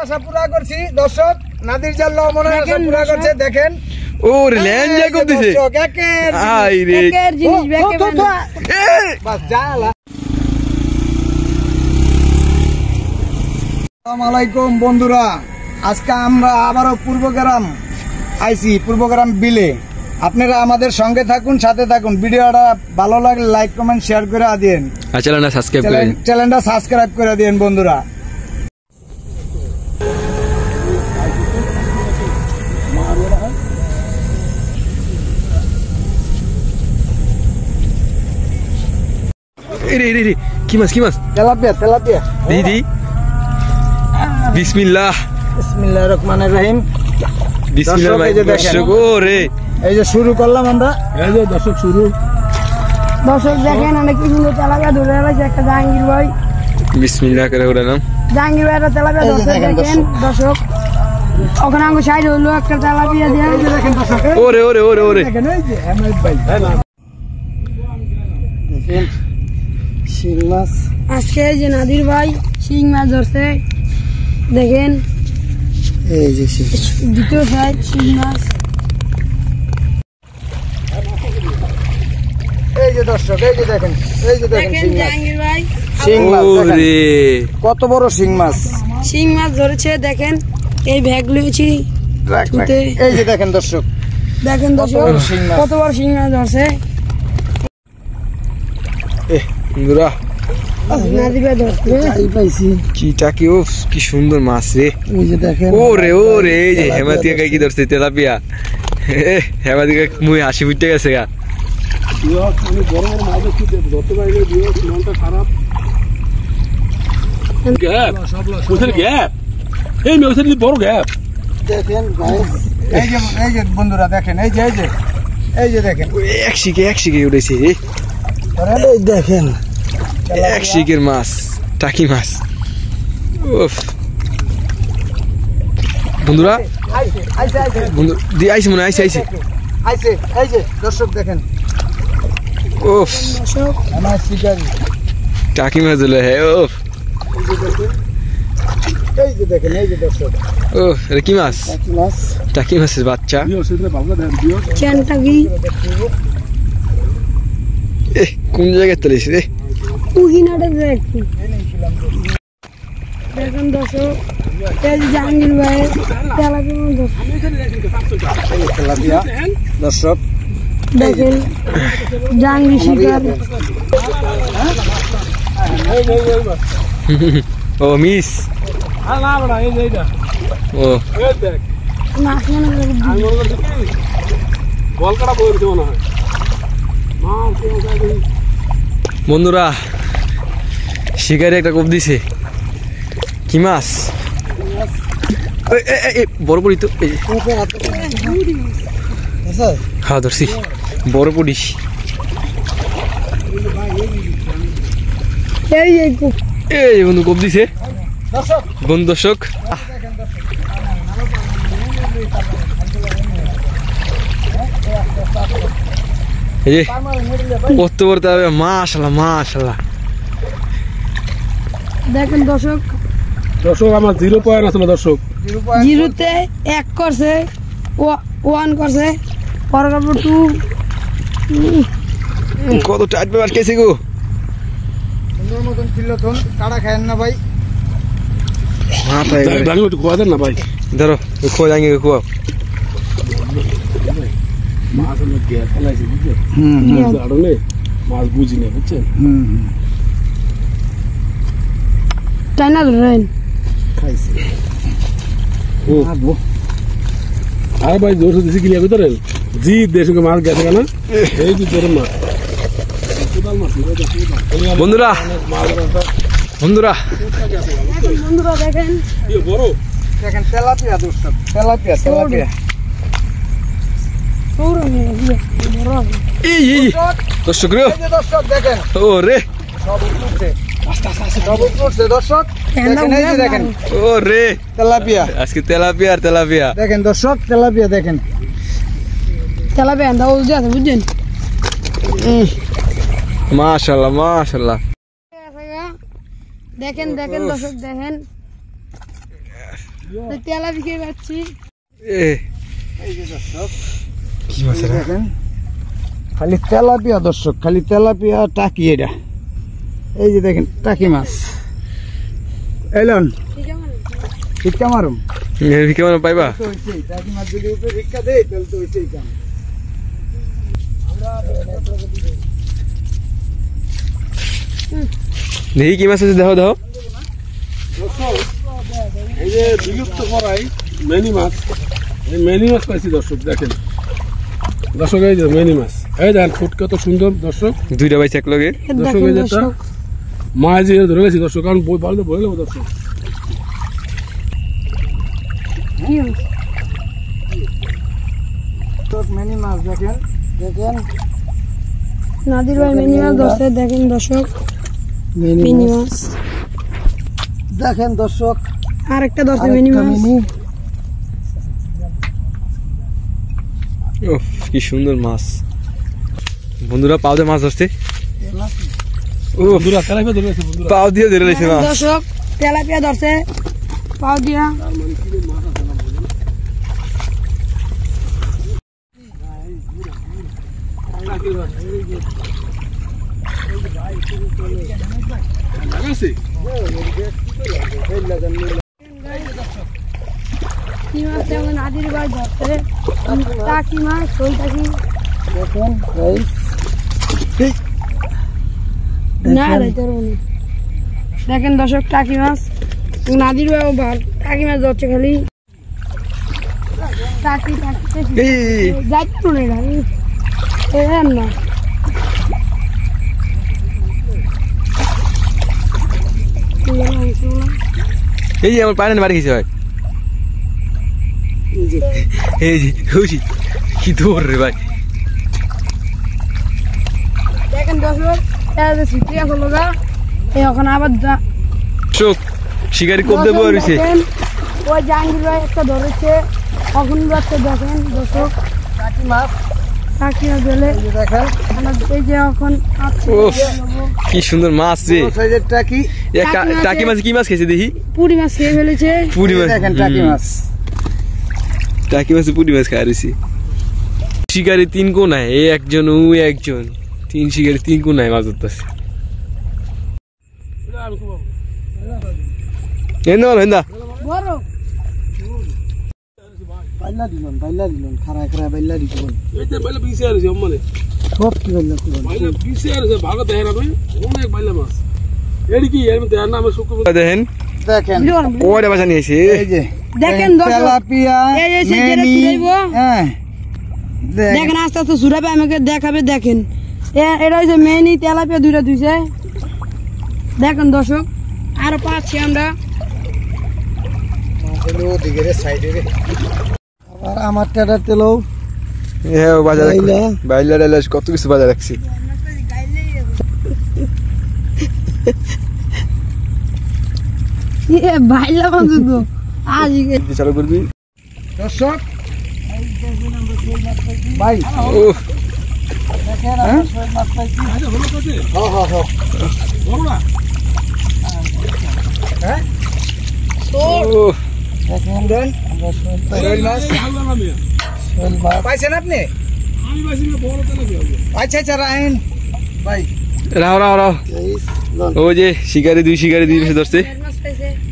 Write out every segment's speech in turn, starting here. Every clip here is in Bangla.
আশা পুরা করছি দর্শক, নাদির জাল মনের আশা পুরা করছে। দেখেন ওরে ল্যাঞ্জা কর দিছে আই রে একের জিনিস বেকে বানা বাস জালা। আসসালামু আলাইকুম বন্ধুরা, আজকে আমরা আবারও পূর্বগ্রাম আইছি, পূর্বগ্রাম বিলে। আপনারা আমাদের সঙ্গে থাকুন, সাথে থাকুন। ভিডিওটা ভালো লাগলে লাইক কমেন্ট শেয়ার করে দিন, আর চ্যানেলটা সাবস্ক্রাইব করে দিন। চ্যানেলটা সাবস্ক্রাইব করে দিন বন্ধুরা। রে রে রে কি মাছ তেলাপিয়া তেলাপিয়া। দিদি বিসমিল্লাহ বিসমিল্লাহির রহমানির রহিম। বিসমিল্লাহ দর্শক ওরে এই যে শুরু করলাম আমরা। এই যে দর্শক শুরু। দর্শক দেখেন অনেক কি সুন্দর তেলাপিয়া ধরে রাখছে একটা জাহাঙ্গীর ভাই। বিসমিল্লাহ করে উড়ালাম। জাহাঙ্গীর ভাই একটা তেলাপিয়া ধরছে দেখেন দর্শক। ওখানে আঙ্গু সাইড হলো একটা তেলাপিয়া দিয়ে। এই যে দেখেন দর্শক, ওরে ওরে ওরে ওরে দেখেন এই যে আহমেদ ভাই দেখেন শিং মাছ। আজকে এই যে নাদির ভাই শিং মাছ ধরছে দেখেন। এই যে শিং, দ্বিতীয় সাইড শিং মাছ। এই যে দর্শক, এই যে দেখেন, এই যে দেখেন শিং মাছ। জাহাঙ্গীর ভাই শিং মাছ দেখেন ওরে কত বড় শিং মাছ। শিং মাছ ধরেছে দেখেন। এই ভ্যাগ লুয়েছি। এই যে দেখেন দর্শক, দেখেন দর্শক বড় শিং মাছ। কত বড় শিং মাছ ধরছে বন্ধুরা। নাদির ভাই ধরছে। এই পাইছি। কি সুন্দর মাছ রে। এই যে দেখেন ওরে ওরে এই যে হেমাতিয়া কি ধরছে তেলাপিয়া। হেমাতিয়া মুই হাসি ফুটে গেছে গা। দেখেন guys, এই যে বন্ধুরা দেখেন, এই যে দেখেন এক শিখে উঠেছে এই দেখেন এক শিখের মাছ, টাকি মাছ। উফ বন্ধুরা, বন্ধু দি আইছে মনে আইছে আইছে। এই যে দর্শক দেখেন, উফ দর্শক আমার শিকারি। টাকি মাছ হলো হ্যাঁ। উফ এই যে দেখেন, এই যে দর্শক ও এটা কি মাছ? টাকি মাছ। টাকি মাছের বাচ্চা। চ্যানটা কি কোন জায়গায় তুলিস রে? উগিনাটা দেখি দেখেন দর্শক। এই যে জাহাঙ্গীর ভাই তেলাপিয়া ধরছে তেলাপিয়া দর্শক দেখেন। জাহাঙ্গীর শিকার ও মিস ও মাছ মনে করে বন্ধুরা শিকারি একটা কোপ দিছে। কি মাছ? বড় পড়ি তো হ্যাঁ ধরছি বড় পড়িস। এই এই কুপ এই বন্ধু কোপ দিছে দর্শক বন্ধু। দর্শক এই যে পড়তে পড়তে হবে। মাশাআল্লাহ মাশাআল্লাহ দেখেন দর্শক। দর্শক আমার 0 পয়েন্ট আছে না দর্শক। জিরোতে 1 করছে, 1 করছে, পরবর্তী 2। কত টাইট পেপার কেছে গো। সুন্দর মতন ছিল তো, কাড়া খায়েন না ভাই। মাথায় ডাঙ্গি একটু খোয়া দেন না ভাই। ধরো খোয়া যাঙ্গে খোয়া। মাছ হলো গ্যাস ফেলাইছে বুঝছেন। জাড়নে মাছ বুঝি না বুঝছেন। টাইনা ধরেন খাইছে। ও আর ভাই জোর দিছি ক্লিয়ার করে দেন। জি দেশে মাছ গেছে কেন? এই যে ধরে মাছ বন্ধুরা বন্ধুরা বন্ধুরা দেখেন। বড় দেখেন তেলাপিয়া দর্শক, তেলাপিয়া তেলাপিয়া। এই এই দর্শক রে, এই যে দর্শক দেখেন ও রে সব উঠছে, সব উঠছে দর্শক দেখেন। এই যে দেখেন ও রে তেলাপিয়া। আজকে তেলাপিয়া আর তেলাপিয়া। দেখেন দর্শক তেলাপিয়া দেখেন। তেলাপিয়া দাও যে আছে বুঝছেন। মাশাআল্লাহ মাশাআল্লাহ। দেখেন দেখেন দর্শক দেখেন তেলাপিয়া পাচ্ছি। এ এই যে দর্শক কি মাছ এটা? দেখেন খালি তেলাপিয়া দর্শক, খালি তেলাপিয়া টাকি এটা। এই যে দেখেন টাকি মাছ এলন ভিক্ষা মারুম ভিক্ষা মানে পাইবা? তো হইছেই, টাকি মাছ যদি উপরে ভিক্ষা দেয় তাহলে তো হইছেই কাম। দেখি কি মাছ আছে, দেখো দেখো। দর্শক এই যে বিলুপ্ত করাই মেনি মাছ, এই মেনি মাছ পাইছি দর্শক। দেখেন দর্শক, এই যে মেনি মাছ, এই দেখেন ফুট কত সুন্দর দর্শক। দুইটা পাইছে এক লগে। দর্শক এই যে একটা মাছ যে ধরে গেছি দর্শক, কারণ বই বাড়িতে বলে নেবো দর্শক। মিনি মাছ দেখেন, দেখেন নাদির ভাই মিনি মাছ ধরছে, দেখেন দর্শক মিনি মাছ। দেখেন দর্শক আর একটা ধরছে মিনি মাছ। ওহ, কি সুন্দর মাছ। বন্ধুরা পাও দিয়ে মাছ ধরছে। ও বন্ধুরা তেলাপিয়া ধরে গেছে বন্ধুরা। পাও দিয়ে ধরে রয়েছে মাছ। দর্শক তেলাপিয়া ধরছে পাও দিয়া। লাগাইছে কি মাছ তেমন নাদির ভাই ধরছে, টাকি মাছ, শোল টাকি। দেখেন না রে ধরবো না। দেখেন দর্শক টাকি মাছ, নাদির ভাই টাকি মাছ ধরছে খালি। টাকি টাকি এই যাইতে শুনে না এর না। এই আমার পানি মারি খেয়েছে ভাই। এই যে হউছি কি দৌড় রে ভাই। দেখেন দর্শক সিটিয়া হলো গা, এখন আবার চোখ শিকারি কোপ দেবো রয়েছে। ওই জাহাঙ্গীর ভাই একটা ধরেছে, এখন একটা দেখেন দর্শক টাকি মাছ, টাকি মাছ ধরলে এই যে দেখেন এই যে এখন ওফ, কি সুন্দর মাছ রে। বড় সাইজের টাকি, টাকি মাছ কি মাছ খেয়েছে দেখি? পুরি মাছ খেয়ে ফেলেছে। পুরি এই যে মাছ। দেখেন টাকি মাছ। টাকি মাছে পুরি মাছ খাওয়া রয়েছে। শিকারি তিন কোনায়, এই একজন ও একজন, তিন শিকারি তিন কোনায় মাছ ধরতেছে। এন্দা এন্দা বড় বাইলা দিলন খারায় খারায় বাইলা দিলন এই যে বাইলা পিছে আর মানে সব কি বাইলা দিলন। বাইলা পিছে আর ভালো দেখেন আপনি, অনেক বাইলা মাছ। এর কি এর মধ্যে নাম শুক্রবার দেখেন দেখেন কয়টা বাসা নিয়েছে। এই যে দেখেন দর্শক, তেলাপিয়া, এই যে যেটা মেনি, সুরাইবো। হ্যাঁ দেখেন আস্তে আস্তে সুরাবে আমাকে দেখাবে। দেখেন এটা হচ্ছে মেনি তেলাপিয়া দুইটা দুইছে। দেখেন দর্শক আরো পাচ্ছি আমরা। ওদিকে রে সাইডে রে আবার আমার টাটা তেলও হ্যাঁ বাজার বাইলা। বাইলা ডাইলা কত কিছু বাজার রাখছি। ভাইলা বন্ধু তো আজ চালু করবি দর্শক ভাই ও দেখেন আমরা শোল মাছ পাইছি। হ্যাঁ বড়রা হ্যাঁ ও দেখেন দেন আমরা শোল মাছ, হালকা নামে শোল মাছ পাইছেন আপনি? আমি বাইছি বড় তেলাপিয়া। আচ্ছা আচ্ছা রাইন ভাই রাও রাও রাও। ও যে শিকারি দুই শিকারি দুই বসে ধরছে।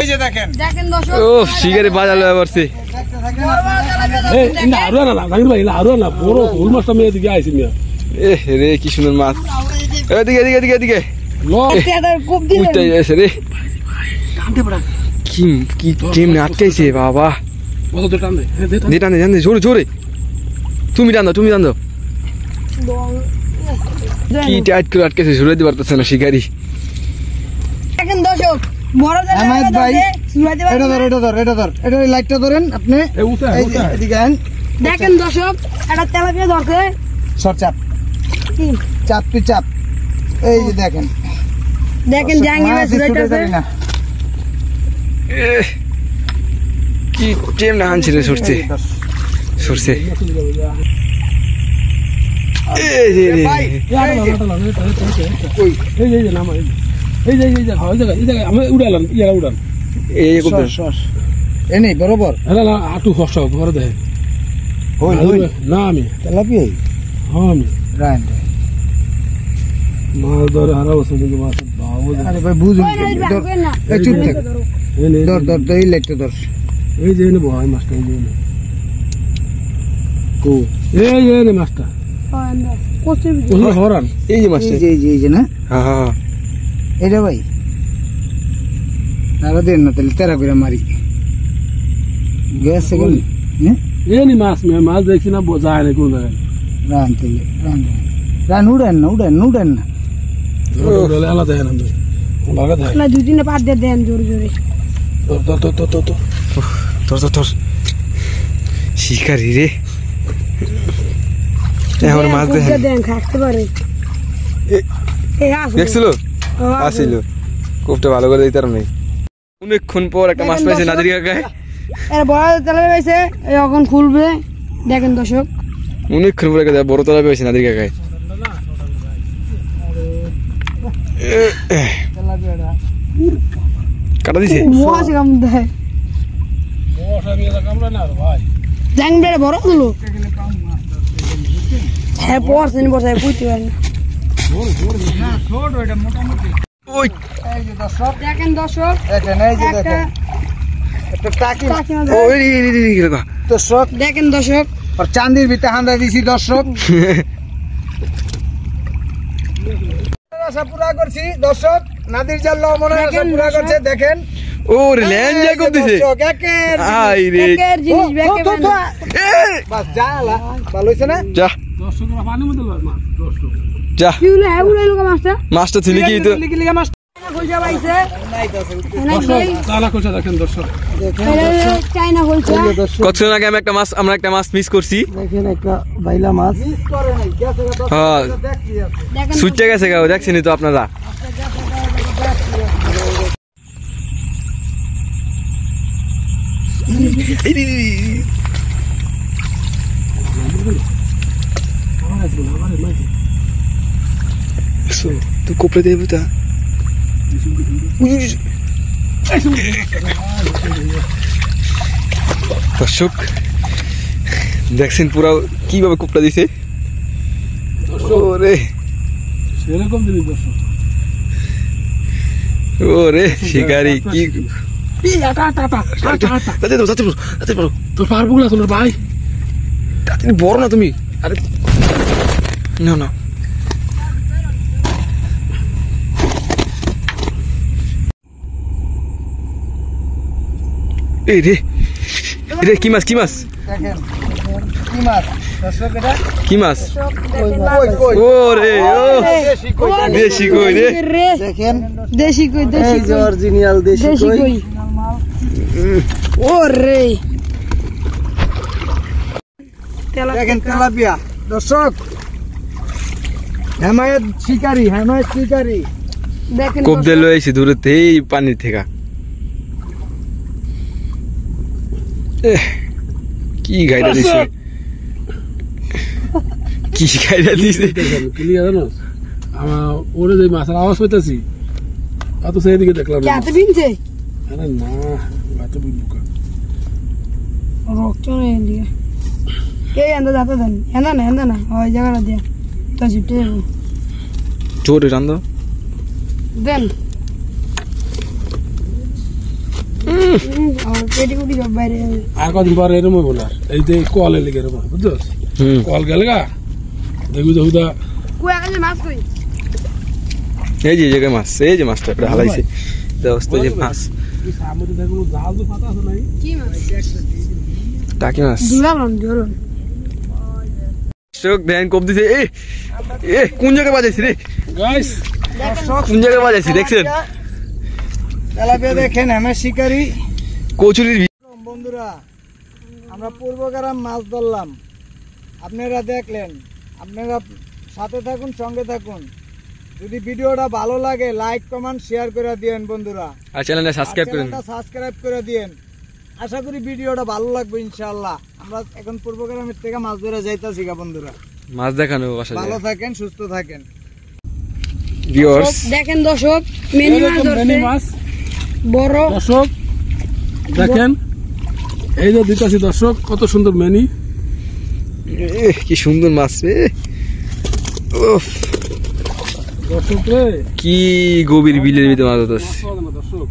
এই যে দেখেন দেখেন দর্শক ও শিকারি বাজার লয়ে পড়ছে। দেখতে থাকেন আপনারা। এই না আরো না জাকির ভাই, না আরো না বড় ফুল মাছটা মেয়ে দিকে আইছি মিয়া। এ রে কি সুন্দর মাছ। এদিকে এদিকে এদিকে এদিকে ল খুব দিন উঠতে যাচ্ছে রে। কি কি কেমনে আটকাইছে বাবা। কত তো টান দে, দে টান। দে টান দে টান দে, জোরে জোরে। তুমি টান দাও তুমি টান দাও। কি টাইট করে আটকাইছে, ঝুলাইতে পারতেছে না শিকারি। দেখেন দর্শক বড় আহমেদ ভাই, এটা ধর এটা লাইটটা ধরেন আপনি। এই উঠা এই যে উঠা এদিকে আন। দেখেন দর্শক একটা তেলাপিয়া ধরছে। সর চাপ কি? চাপ তুই চাপ। এই যে দেখেন দেখেন জাহাঙ্গীর ভাই মাছ ছুটে সুরাইতেছে। যাবি না। কি কেমনে হানছে রে সরছে এই যে দর্শক। সরছে। এই যে রে। ভাই, এই যে, কই এই যে নাম এই যে এই যে হয় জায়গা এই জায়গা আমি উড়ালাম ইয়ারা উড়ান। এই যে সর, সর। এনে বরাবর এটা না আটু কষ্ট করে দেয় হই হই না আমি তেলাপিয়া হ্যাঁ আমি রাইট মাছ ধরে হারা বছর কিন্তু মাছ বাবু আরে ভাই বুঝুন ধর এই চুপ থাক ধর ধর এই লাইটটা ধর এই যে এনে ভয় মাছটা এই যে এনে কো এই যে এনে মাছটা ওটা হরান এই যে মাছটা এই যে না হ্যাঁ হ্যাঁ এটা ভাই আর দেন না তাহলে তেরা করে মারি গ্যাস সেকেন্ড হ্যাঁ এনে মাছ মাছ দেখছি না যায় না কোন জায়গায় রান তাহলে রান উড়েন না আলাদা দেয় না লাগা দেয় না 2-3 পাত দিয়ে দেন জোরে জোরে তোর শিকারি রে এখন মাছ দেন খাইতে পারে এই আসো দেখছিল আসিল কোপটা ভালো করে দিতে পারো নাই অনেকক্ষণ পর একটা মাছ পাইছে নাদির কাকায় এর বড় তেলাপিয়া পাইছে এখন খুলবে দেখেন দর্শক অনেকক্ষণ পর একটা বড় তলা পেয়েছে নাদির কাকায় কাটা দিছে মাছ কাম দেয় জাংবে বড় হলো হ্যাঁ পড়ছেন বসায় বুঝতে পারেন ওই এই যে দর্শক দেখেন দর্শক দেখেন এই যে দেখেন একটা টাকি ওই দর্শক দেখেন দর্শক আর চান্দির ভিতরে হান্দা দিছি দর্শক আশা পুরা করছি দর্শক নাদির জাল্লা মনে হয় আশা পুরা করছে দেখেন ওরে ল্যাঞ্জা কর দিছে দর্শক একের আই রে একের জিনিস বেকে মানে বাস যা আলা ভালো হইছে না যা দর্শকরা পানির মধ্যে লয় মাছ দর্শক যা কি হলো হ্যাঁ উড়াই লোক মাছটা মাছটা ছিল কি তো লিগা মাছ কইজা পাইছে দর্শক চালা কোচা দেখেন দর্শক চাইনা হইছে কতক্ষণ আগে আমরা একটা মাছ মিস করছি দেখেন একটা বাইলা মাছ করে নাই গেছে দর্শক হ্যাঁ দেখছি দেখেন সুইটটা গেছে গাও দেখছেন তো আপনারা তুই কোপড়ে দেবো তা দর্শক দেখছেন পুরা কিভাবে কোপড়া দিছে ওরে সেরকম জিনিস দর্শক ওরে শিকারি কি তোর পারবো না তোর ভাই তাড়াতাড়ি বড় না তুমি আরে না না এই রে রে কি মাছ দেখেন কি মাছ দর্শক এটা কি মাছ কই কই ওরে ও দেশি কই রে দেখেন দেশি কই দেশি এই যে অরিজিনাল দেশি কই ওরে দেখেন তেলাপিয়া দর্শক হেমায়েত শিকারি দেখেন কোপ দিয়ে লয়ে আইছি দূরে এই পানির থেকে কি গাইডা দিছে ক্লিয়ার জানো আমার ওরে যে মাছের আওয়াজ পাইতেছি অত সেদিকে দেখলাম না। ক্যাতে বিনছে আরে না এত বুঝবো রক্ত নেই দিয়ে কে আন্দা যাতে দেন এন্দা না ওই জায়গাটা দিয়ে তো ছুটে যাবো জোরে রান্দা দেন আর পেটি কুটি সব বাইরে আর কদিন পরে এরম হইব না এই যে কলে লেগে এরম হয়, বুঝছস কল গেল গা দেখবি তো হুদা কই আগে মাছ কই এই যে জায়গায় মাছ এই যে মাছটা এটা হালাইছে দোস্ত যে মাছ সামনে দেখো জাল তো পাতা আছে নাই কি মাছ টাকি মাছ ধরুন চোখ দেন কোপ দিছে এ এ কোন জায়গায় বাজাইছি রে গাইস কোন জায়গায় বাজাইছি দেখছেন তেলাপিয়া দেখেন হেমায়েত শিকারি কচুরির বন্ধুরা আমরা পূর্বগ্রাম মাছ ধরলাম, আপনারা দেখলেন, আপনারা সাথে থাকুন, সঙ্গে থাকুন। যদি ভিডিওটা ভালো লাগে লাইক কমেন্ট শেয়ার করে দিয়েন বন্ধুরা, আর চ্যানেলটা সাবস্ক্রাইব করেন, সাবস্ক্রাইব করে দিয়েন। আশা করি ভিডিওটা ভালো লাগবে ইনশাআল্লাহ। আমরা এখন পূর্বগ্রামের থেকে মাছ ধরে যাইতাছি গা বন্ধুরা। মাছ দেখানো বাসা ভালো থাকেন, সুস্থ থাকেন ভিউয়ার্স। দেখেন দর্শক মিনি মাছ ধরছে মাছ বড় দর্শক দেখেন এই যে দিতেছি দর্শক, কত সুন্দর মেনি। কি সুন্দর মাছ রে, উফ, দর্শক রে, কি গভীর বিলের ভিতরে মাছ মাছ ধরতেছে। পাওয়া যায় না দর্শক।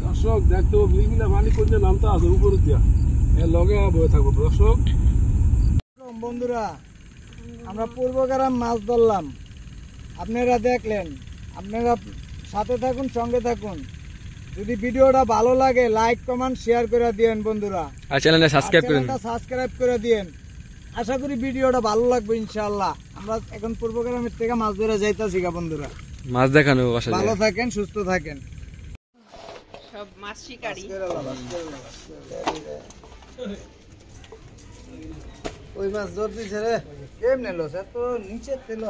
দর্শক দেখতে বিলবিলা পানি কোন যে নামটা আছে উপরে দিয়া, এর লগে বয়ে থাকবো দর্শক। বন্ধুরা, আমরা পূর্বগ্রাম মাছ ধরলাম, আপনারা দেখলেন। আপনারা সাথে থাকুন, সঙ্গে থাকুন। যদি ভিডিওটা ভালো লাগে লাইক কমেন্ট শেয়ার করে দিয়েন বন্ধুরা, আর চ্যানেলটা সাবস্ক্রাইব করেন। সাবস্ক্রাইব করে দিয়েন। আশা করি ভিডিওটা ভালো লাগবে ইনশাআল্লাহ। আমরা এখন পূর্বগ্রামের থেকে মাছ ধরে যাইতাছি গা বন্ধুরা। মাছ দেখানো বাসা ভালো থাকেন, সুস্থ থাকেন। সব মাছ শিকারি। ওই মাছ ধরতেছে রে, কেমনে লো স্যার, তো নিচে তেল।